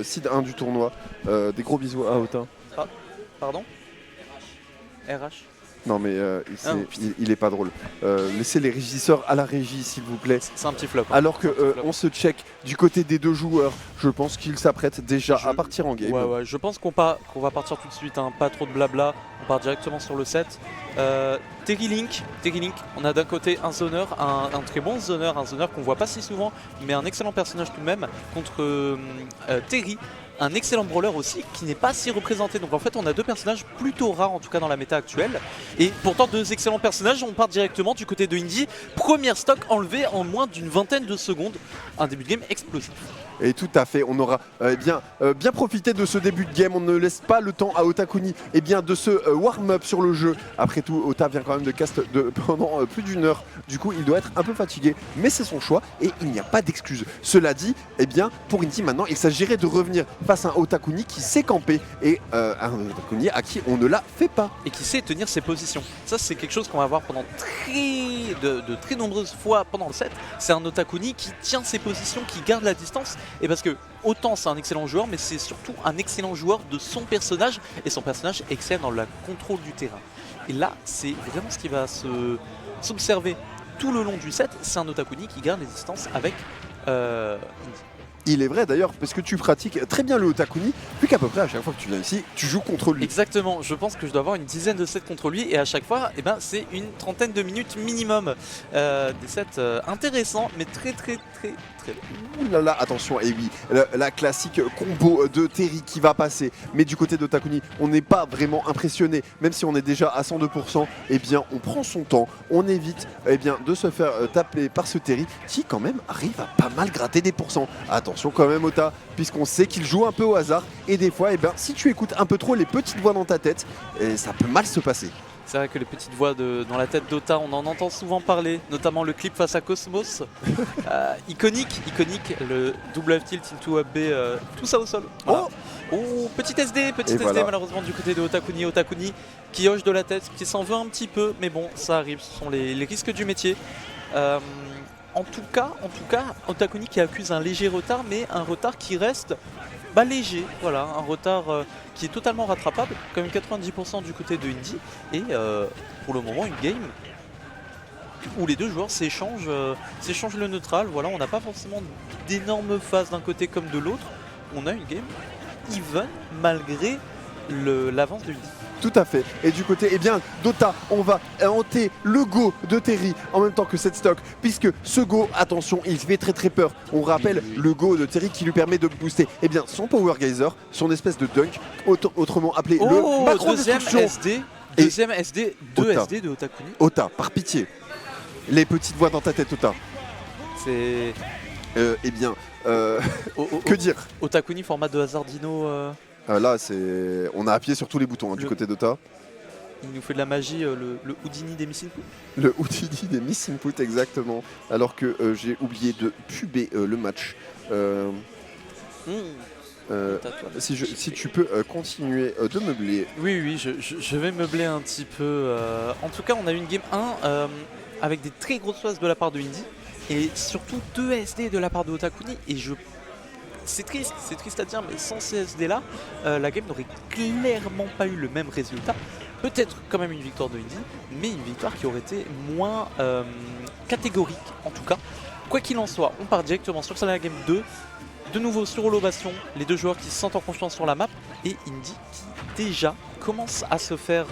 Seed 1 du tournoi. Des gros bisous à Ota. Ah, pardon RH. Non mais il est pas drôle. Laissez les régisseurs à la régie s'il vous plaît. C'est un petit flop. Alors que on se check du côté des deux joueurs, je pense qu'ils s'apprêtent déjà à partir en game. Ouais, je pense qu'on va partir tout de suite, hein. Pas trop de blabla, on part directement sur le set. Terry Link, on a d'un côté un zoner, un très bon zoner, un zoner qu'on voit pas si souvent, mais un excellent personnage tout de même, contre Terry. Un excellent brawler aussi qui n'est pas si représenté, donc en fait on a deux personnages plutôt rares en tout cas dans la méta actuelle, et pourtant deux excellents personnages. On part directement du côté de Indy, première stock enlevée en moins d'une vingtaine de secondes, un début de game explosif. Et tout à fait, on aura bien profité de ce début de game. On ne laisse pas le temps à Otakuni de se warm-up sur le jeu. Après tout, Ota vient quand même de cast pendant plus d'une heure. Du coup, il doit être un peu fatigué, mais c'est son choix et il n'y a pas d'excuse. Cela dit, pour Indy maintenant, il s'agirait de revenir face à un Otakuni qui sait camper et un Otakuni à qui on ne la fait pas. Et qui sait tenir ses positions. Ça, c'est quelque chose qu'on va voir pendant de très nombreuses fois pendant le set. C'est un Otakuni qui tient ses positions, qui garde la distance. Et parce que autant c'est un excellent joueur, mais c'est surtout un excellent joueur de son personnage, et son personnage excelle dans le contrôle du terrain. Et là, c'est vraiment ce qui va s'observer tout le long du set. C'est un Otakuni qui garde les distances avec Indy. Il est vrai d'ailleurs, parce que tu pratiques très bien le Otakuni, vu qu'à peu près à chaque fois que tu viens ici, tu joues contre lui. Exactement, je pense que je dois avoir une dizaine de sets contre lui, et à chaque fois, c'est une trentaine de minutes minimum. Des sets intéressants, mais très Ouh là là, attention, et oui, la classique combo de Terry qui va passer. Mais du côté d'Otakuni, on n'est pas vraiment impressionné, même si on est déjà à 102%, on prend son temps, on évite de se faire taper par ce Terry qui quand même arrive à pas mal gratter des pourcents. Attention quand même Ota, puisqu'on sait qu'il joue un peu au hasard, et des fois, si tu écoutes un peu trop les petites voix dans ta tête, ça peut mal se passer. C'est vrai que les petites voix dans la tête d'Ota, on en entend souvent parler, notamment le clip face à Cosmos. Iconique, le double F tilt into up B, tout ça au sol. Voilà. Oh, petit SD voilà. Malheureusement du côté de Otakuni qui hoche de la tête, qui s'en veut un petit peu, mais bon, ça arrive, ce sont les risques du métier. En tout cas, Otakuni qui accuse un léger retard, mais un retard qui reste léger, voilà, un retard qui est totalement rattrapable, quand même 90% du côté de Indy, et pour le moment une game où les deux joueurs s'échangent le neutral. Voilà, on n'a pas forcément d'énormes phases d'un côté comme de l'autre, on a une game even malgré l'avance de Indy. Tout à fait. Et du côté d'Ota, on va hanter le go de Terry en même temps que cette stock, puisque ce go, attention, il fait très peur. On rappelle le go de Terry qui lui permet de booster son Power Geyser, son espèce de dunk, autrement appelé le macro destruction. Deuxième SD, deux SD de Otakuni. Ota, par pitié. Les petites voix dans ta tête, Ota. C'est... que dire Otakuni format de Hazardino. Là, on a appuyé sur tous les boutons du côté d'Ota. Il nous fait de la magie, le Houdini des Miss Input. Le Houdini des Miss Input, exactement. Alors que j'ai oublié de puber le match. Si tu peux continuer de meubler. Oui, je vais meubler un petit peu. En tout cas, on a eu une game 1 avec des très grosses phases de la part de Indy, et surtout 2 SD de la part de Otakuni, et c'est triste à dire, mais sans ces SD là, la game n'aurait clairement pas eu le même résultat. Peut-être quand même une victoire de Indy, mais une victoire qui aurait été moins catégorique en tout cas. Quoi qu'il en soit, on part directement sur la game 2, de nouveau sur Holobation, les deux joueurs qui se sentent en confiance sur la map, et Indy qui déjà commence à se faire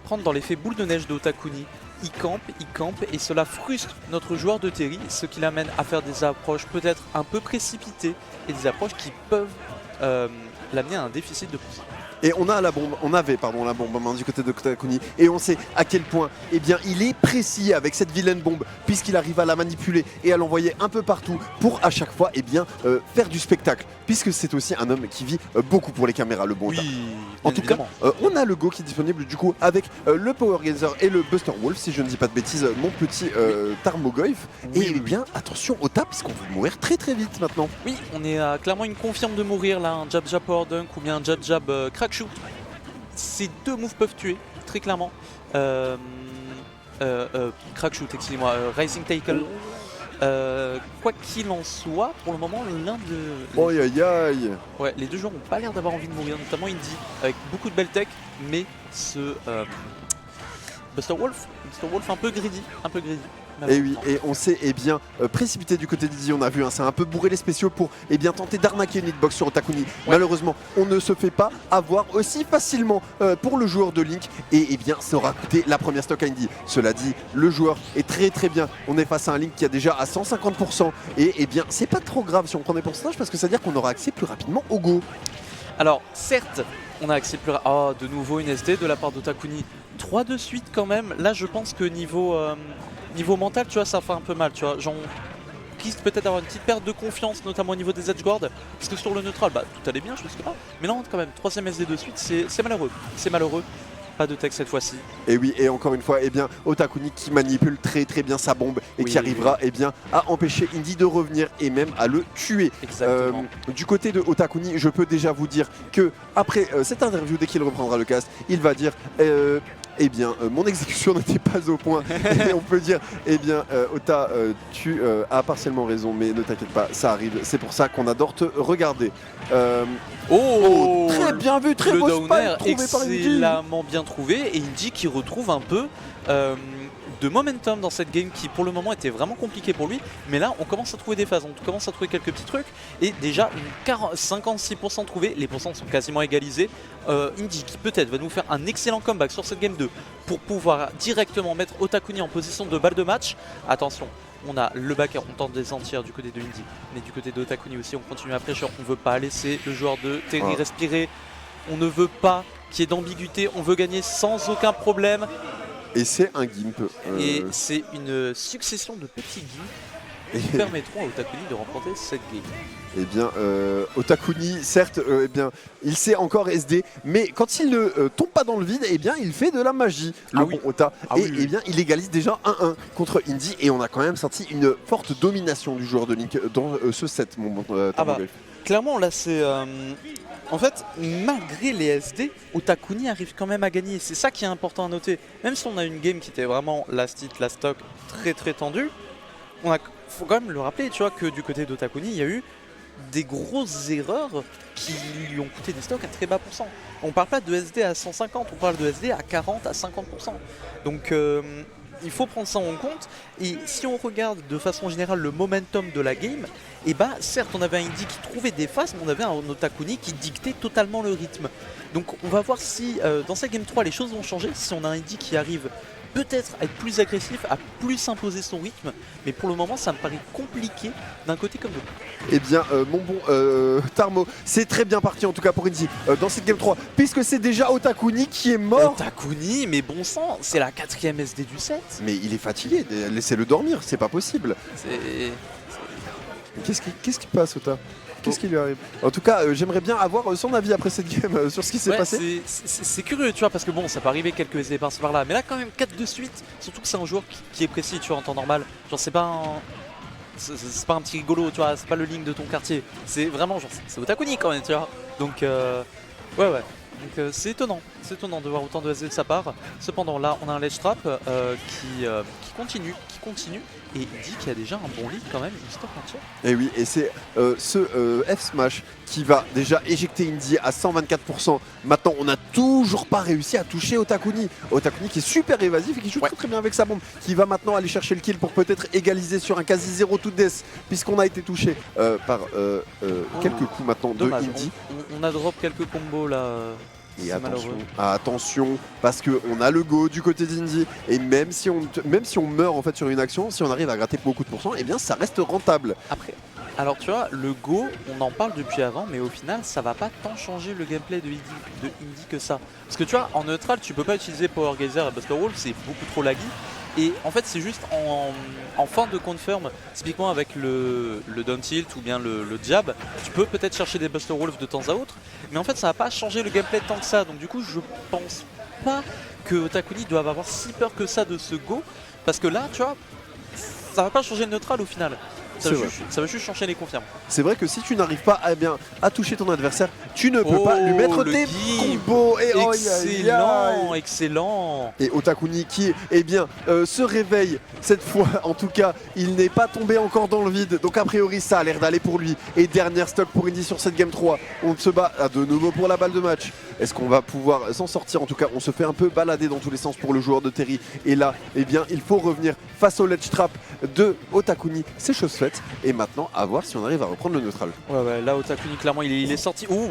prendre dans l'effet boule de neige de Otakuni. Il campe et cela frustre notre joueur de Terry, ce qui l'amène à faire des approches peut-être un peu précipitées, et des approches qui peuvent l'amener à un déficit de pouce. Et on avait la bombe en main du côté de Otakuni, et on sait à quel point il est précis avec cette vilaine bombe, puisqu'il arrive à la manipuler et à l'envoyer un peu partout pour à chaque fois faire du spectacle, puisque c'est aussi un homme qui vit beaucoup pour les caméras, le bon Ota. En tout cas, on a le go qui est disponible du coup avec le Power Geyser et le Buster Wolf, si je ne dis pas de bêtises, mon petit Tarmogoyf. Et attention Ota, puisqu'on va mourir très vite maintenant. Oui, on est clairement une confirme de mourir là, un jab power dunk ou bien un jab crack shoot. Ces deux moves peuvent tuer, très clairement. Crack shoot, excusez-moi, Rising Tackle. Quoi qu'il en soit, pour le moment, l'un de... Aïe aïe aïe. Ouais, les deux joueurs n'ont pas l'air d'avoir envie de mourir, notamment Indy, avec beaucoup de belle tech, mais ce Buster Wolf un peu greedy, Et oui, et on s'est précipité du côté d'Indy, on a vu, c'est un peu bourré les spéciaux pour tenter d'arnaquer une hitbox sur Otakuni. Malheureusement, on ne se fait pas avoir aussi facilement pour le joueur de Link, et ça aura coûté la première stock à Indy. Cela dit, le joueur est très bien, on est face à un Link qui a déjà à 150%, et c'est pas trop grave si on prend des pourcentages, parce que ça veut dire qu'on aura accès plus rapidement au go. Alors, certes, on a accès plus rapidement. Oh, de nouveau une SD de la part d'Otakuni. 3 de suite quand même. Là, je pense que niveau mental, tu vois, ça fait un peu mal. Tu vois, genre, on risque peut-être d'avoir une petite perte de confiance, notamment au niveau des edge guards. Parce que sur le neutral, tout allait bien jusque-là. Mais non, quand même, 3ème SD de suite, c'est malheureux. C'est malheureux. Pas de tech cette fois-ci. Et oui, et encore une fois, Otakuni qui manipule très bien sa bombe et qui arrivera à empêcher Indy de revenir et même à le tuer. Exactement. Du côté de Otakuni, je peux déjà vous dire que après cette interview, dès qu'il reprendra le cast, il va dire mon exécution n'était pas au point. Et on peut dire, Ota, tu as partiellement raison, mais ne t'inquiète pas, ça arrive. C'est pour ça qu'on adore te regarder. Très bien vu, très beau spike trouvé par Indy. Excellemment bien trouvé, et Indy qui retrouve un peu de momentum dans cette game qui pour le moment était vraiment compliqué pour lui, mais là on commence à trouver des phases, on commence à trouver quelques petits trucs, et déjà 56% trouvé, les pourcents sont quasiment égalisés. Indy qui peut-être va nous faire un excellent comeback sur cette game 2 pour pouvoir directement mettre Otakuni en position de balle de match. Attention, on a le backer, on tente de descentir du côté de Indy, mais du côté d'Otakuni aussi on continue à pressure, on veut pas laisser le joueur de Terry respirer, on ne veut pas qu'il y ait d'ambiguïté, on veut gagner sans aucun problème. Et c'est un gimp. Et c'est une succession de petits gimps qui permettront à Otakuni de remporter cette game. Otakuni, certes, il sait encore SD, mais quand il ne tombe pas dans le vide, il fait de la magie, Ota. Il égalise déjà 1-1 contre Indy, et on a quand même senti une forte domination du joueur de Link dans ce set, clairement, là, c'est... En fait, malgré les SD, Otakuni arrive quand même à gagner. C'est ça qui est important à noter. Même si on a une game qui était vraiment last hit, last stock, très tendue, faut quand même le rappeler, tu vois, que du côté d'Otakuni, il y a eu des grosses erreurs qui lui ont coûté des stocks à très bas pourcent. On parle pas de SD à 150, on parle de SD à 40, à 50%. Donc il faut prendre ça en compte, et si on regarde de façon générale le momentum de la game, certes on avait un Indy qui trouvait des phases, mais on avait un Otakuni qui dictait totalement le rythme. Donc on va voir si dans cette game 3 les choses vont changer, si on a un Indy qui arrive peut-être à être plus agressif, à plus imposer son rythme, mais pour le moment ça me paraît compliqué d'un côté comme de l'autre. Mon bon Tarmo, c'est très bien parti en tout cas pour Indy dans cette game 3, puisque c'est déjà Otakuni qui est mort. Otakuni, mais bon sang, c'est la 4ème SD du set. Mais il est fatigué, laissez-le dormir, c'est pas possible. Qu'est-ce qui passe, Ota? Qu'est-ce qui lui arrive? En tout cas, j'aimerais bien avoir son avis après cette game sur ce qui s'est passé. C'est curieux, tu vois, parce que bon, ça peut arriver quelques SD par-ci par-là, mais là quand même 4 de suite, surtout que c'est un joueur qui est précis, tu vois, en temps normal. Genre c'est pas un petit rigolo, tu vois, c'est pas le Link de ton quartier. C'est vraiment genre, c'est Otakuni quand même, tu vois. Donc ouais. Donc c'est étonnant de voir autant de SD de sa part. Cependant là on a un ledge trap qui continue, et il dit qu'il y a déjà un bon lead quand même, une stock entière. Et oui, et c'est ce F-Smash qui va déjà éjecter Indy à 124%. Maintenant on n'a toujours pas réussi à toucher Otakuni. Otakuni qui est super évasif et qui joue très bien avec sa bombe, qui va maintenant aller chercher le kill pour peut-être égaliser sur un quasi 0 to death, puisqu'on a été touché par quelques coups maintenant de Indy. On a drop quelques combos là. Et attention, parce qu'on a le go du côté d'Indy, et même si on meurt en fait sur une action, si on arrive à gratter beaucoup de pourcents, ça reste rentable. Après, alors tu vois, le go, on en parle depuis avant, mais au final, ça va pas tant changer le gameplay de Indy que ça. Parce que tu vois, en neutral, tu peux pas utiliser Power Geyser et Buster Wolf, c'est beaucoup trop laggy. Et en fait c'est juste en fin de confirm, typiquement avec le down tilt ou bien le jab, tu peux peut-être chercher des Buster Wolf de temps à autre, mais en fait ça va pas changer le gameplay tant que ça, donc du coup je pense pas que Otakuni doive avoir si peur que ça de ce go, parce que là tu vois, ça va pas changer le neutral au final. Ça va juste enchaîner les confirmes. C'est vrai que si tu n'arrives pas à toucher ton adversaire, tu ne peux pas lui mettre tes combos. Et excellent, excellent. Et Otakuni qui se réveille cette fois. En tout cas, il n'est pas tombé encore dans le vide. Donc a priori, ça a l'air d'aller pour lui. Et dernière stock pour Indy sur cette Game 3. On se bat de nouveau pour la balle de match. Est-ce qu'on va pouvoir s'en sortir? En tout cas, on se fait un peu balader dans tous les sens pour le joueur de Terry. Et là, il faut revenir face au ledge trap de Otakuni. C'est chose faite. Et maintenant, à voir si on arrive à reprendre le neutral. Ouais, là, Otakuni, clairement, il est sorti. Ouh.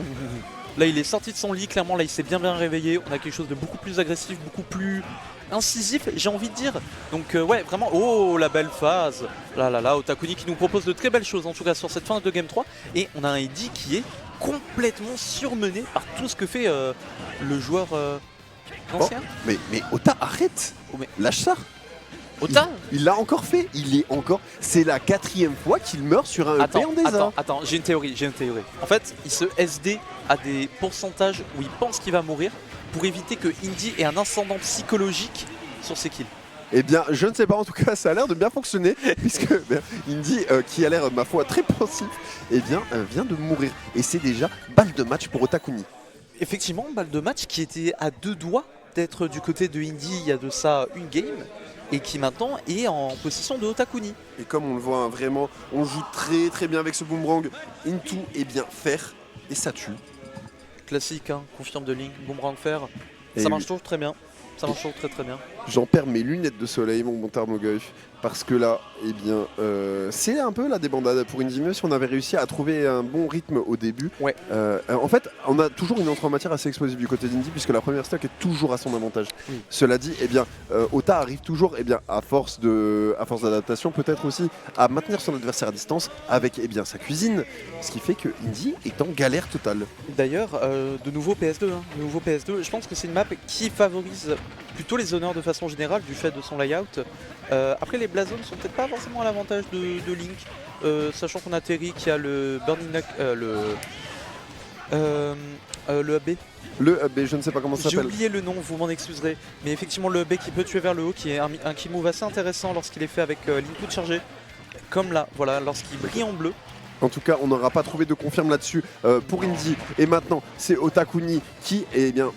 Là, il est sorti de son lit. Clairement, là, il s'est bien réveillé. On a quelque chose de beaucoup plus agressif, beaucoup plus incisif, j'ai envie de dire. Donc, ouais, vraiment. Oh, la belle phase. Là, Otakuni qui nous propose de très belles choses, en tout cas, sur cette fin de Game 3. Et on a un Eddy qui est complètement surmené par tout ce que fait le joueur ancien. Oh, mais Ota, arrête. Lâche ça. Ota il l'a encore fait, c'est la 4e fois qu'il meurt sur un EP en désert. Attends, j'ai une théorie. En fait, il se SD à des pourcentages où il pense qu'il va mourir pour éviter que Indy ait un ascendant psychologique sur ses kills. Eh bien, je ne sais pas, en tout cas, ça a l'air de bien fonctionner, puisque Indy, qui a l'air, ma foi, très pensif, vient de mourir. Et c'est déjà balle de match pour Otakuni. Effectivement, balle de match qui était à 2 doigts d'être du côté de Indy il y a de ça une game. Et qui maintenant est en possession de Otakuni. Et comme on le voit vraiment, on joue très bien avec ce boomerang. Into faire et ça tue. Classique, confirme de Link, boomerang faire. Ça marche toujours très bien. Très bien. J'en perds mes lunettes de soleil, mon bon Tarmogoyf, parce que là, c'est un peu la débandade pour Indy, même si on avait réussi à trouver un bon rythme au début. Ouais. En fait, on a toujours une entrée en matière assez explosive du côté d'Indy, puisque la première stock est toujours à son avantage. Oui. Cela dit, Ota arrive toujours, à force d'adaptation, peut-être aussi, à maintenir son adversaire à distance avec sa cuisine, ce qui fait que Indy est en galère totale. D'ailleurs, de nouveau PS2, je pense que c'est une map qui favorise plutôt les honneurs de façon générale du fait de son layout. Après, les Blazones sont peut-être pas forcément à l'avantage de Link, sachant qu'on a Terry qui a le Burning Knuck, le AB. Le AB, je ne sais pas comment ça s'appelle. J'ai oublié le nom, vous m'en excuserez. Mais effectivement, le AB qui peut tuer vers le haut, qui est un key move assez intéressant lorsqu'il est fait avec l'input chargé. Comme là, voilà, lorsqu'il brille en bleu. En tout cas, on n'aura pas trouvé de confirme là-dessus pour Indy. Et maintenant, c'est Otakuni qui,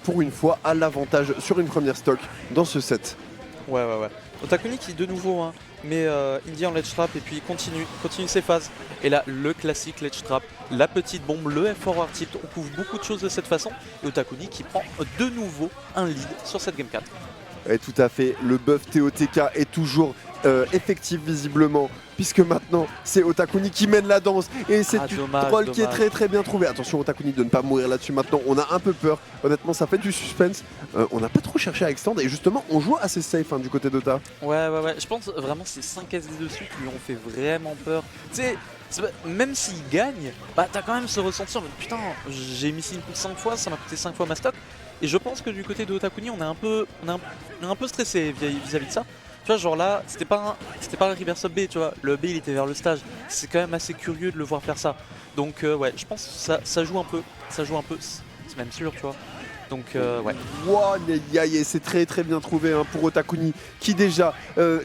pour une fois, a l'avantage sur une première stock dans ce set. Ouais. Otakuni qui, de nouveau, met Indy en ledge trap et puis continue ses phases. Et là, le classique ledge trap, la petite bombe, le forward tilt. On couvre beaucoup de choses de cette façon. Et Otakuni qui prend de nouveau un lead sur cette Game 4. Et tout à fait, le buff TOTK est toujours effectif visiblement, puisque maintenant c'est Otakuni qui mène la danse et c'est du troll qui est très bien trouvé. Attention Otakuni de ne pas mourir là-dessus maintenant, on a un peu peur, honnêtement ça fait du suspense. On n'a pas trop cherché à extendre et justement on joue assez safe du côté d'Ota. Ouais, je pense vraiment ces 5 SD dessus qui lui ont fait vraiment peur. Tu sais, même s'il gagne, t'as quand même ce ressenti en mode putain, j'ai mis 5 fois, ça m'a coûté 5 fois ma stock. Et je pense que du côté de Otakuni, on est un peu stressé vis-à-vis de ça. Tu vois, genre là, c'était pas un reverse up B, tu vois. Le B, il était vers le stage. C'est quand même assez curieux de le voir faire ça. Donc, ouais, je pense que ça joue un peu. C'est même sûr, tu vois. Donc, ouais. Wow, c'est très bien trouvé pour Otakuni qui déjà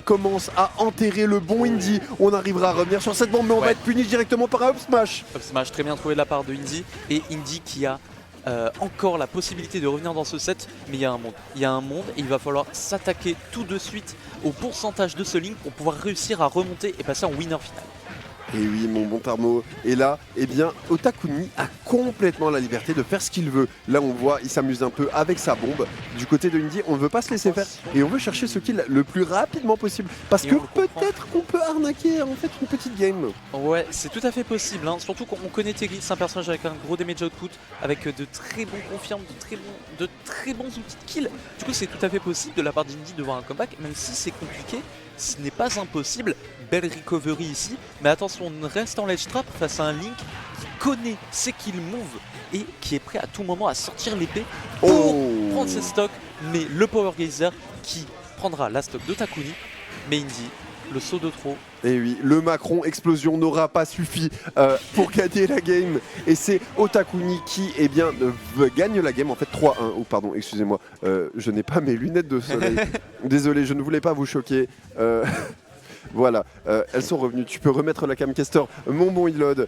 commence à enterrer le bon Indy. On arrivera à revenir sur cette bombe, mais on va être puni directement par un up smash. Up smash, très bien trouvé de la part de Indy. Et Indy qui a encore la possibilité de revenir dans ce set, mais il y a un monde et il va falloir s'attaquer tout de suite au pourcentage de ce link pour pouvoir réussir à remonter et passer en winner final. Et oui, mon bon Tarmo. Et là, Otakuni a complètement la liberté de faire ce qu'il veut. Là, on voit, il s'amuse un peu avec sa bombe. Du côté de Indy, on ne veut pas se laisser faire. Et on veut chercher ce kill le plus rapidement possible. Parce que peut-être qu'on peut arnaquer en fait une petite game. Ouais, c'est tout à fait possible. Surtout qu'on connaît Terry, c'est un personnage avec un gros damage output, avec de très bons confirmes, de très bons outils de kill. Du coup, c'est tout à fait possible de la part d'Indy de voir un comeback, même si c'est compliqué. Ce n'est pas impossible. Belle recovery ici, mais attention, on reste en ledge trap face à un Link qui connaît ses kill moves et qui est prêt à tout moment à sortir l'épée pour prendre ses stocks, mais le Power Geyser qui prendra la stock de Takuni, mais Indy, le saut de trop. Et oui, le Macron explosion n'aura pas suffi pour gagner la game. Et c'est Otakuni qui gagne la game, en fait 3-1. Oh pardon, excusez-moi, je n'ai pas mes lunettes de soleil. Désolé, je ne voulais pas vous choquer. Voilà, elles sont revenues. Tu peux remettre la camcaster, mon bon Ilod.